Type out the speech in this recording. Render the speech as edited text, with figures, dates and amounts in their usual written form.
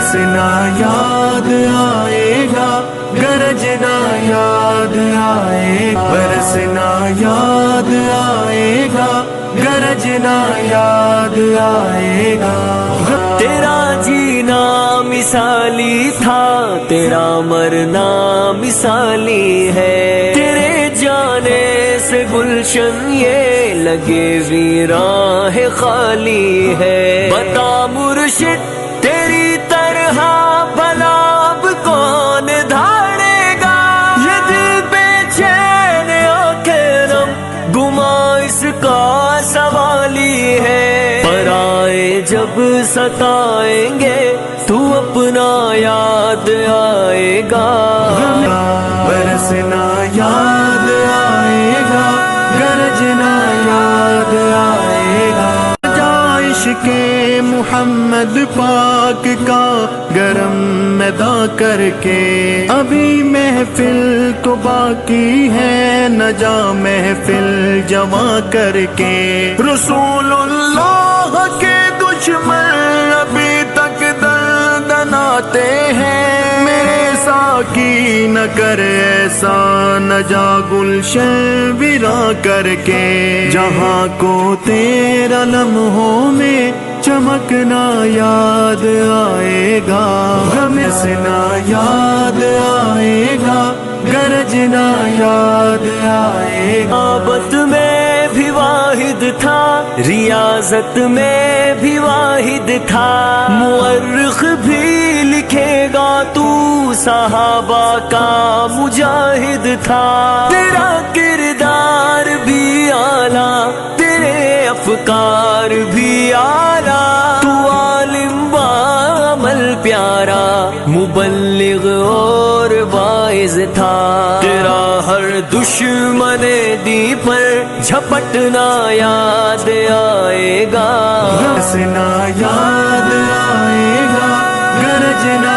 برسنا یاد آئے گا، گرجنا یاد آئے گا، برسنا یاد آئے گا، گرجنا یاد آئے گا۔ تیرا جینا مثالی تھا، تیرا مرنا مثالی ہے، تیرے جانے سے گلشن یہ لگے ویراں ہے خالی ہے۔ بتا مرشد تیری طرح بھلا اب کون دھاڑے گا، یہ دل بے چین آنکھیں نم گما اس کا سوال ہی ہے۔ پرائے جب ستائیں گے تو اپنا یاد آئے گا، برسنا یاد آئے گا، گرجنا یاد آئے گا۔ عشق محمد پاک کا گرم میداں کر کے ابھی محفل تو باقی ہے، نہ جا محفل جمع کر کے۔ رسول اللہ کے دشمن ابھی تک دندناتے ہیں، میرے ساقی نہ کر ایسا، نہ جا گلشن ویراں کر کے۔ جہاں کو تیرا لمحوں میں چمکنا یاد آئے گا، برسنا یاد آئے گا، گرجنا یاد آئے گا۔ محبت میں بھی واحد تھا، ریاضت میں بھی واحد تھا، مورخ بھی لکھے گا تو صحابہ کا مجاہد تھا۔ تیرا کردار بھی اعلیٰ، تیرے افکار بھی اعلیٰ، تو عالم بعمل پیارا، مبلغ اور واعظ تھا۔ تیرا ہر دشمن دی پر جھپٹنا یاد آئے گا، برسنا یاد آئے گا، گرجنا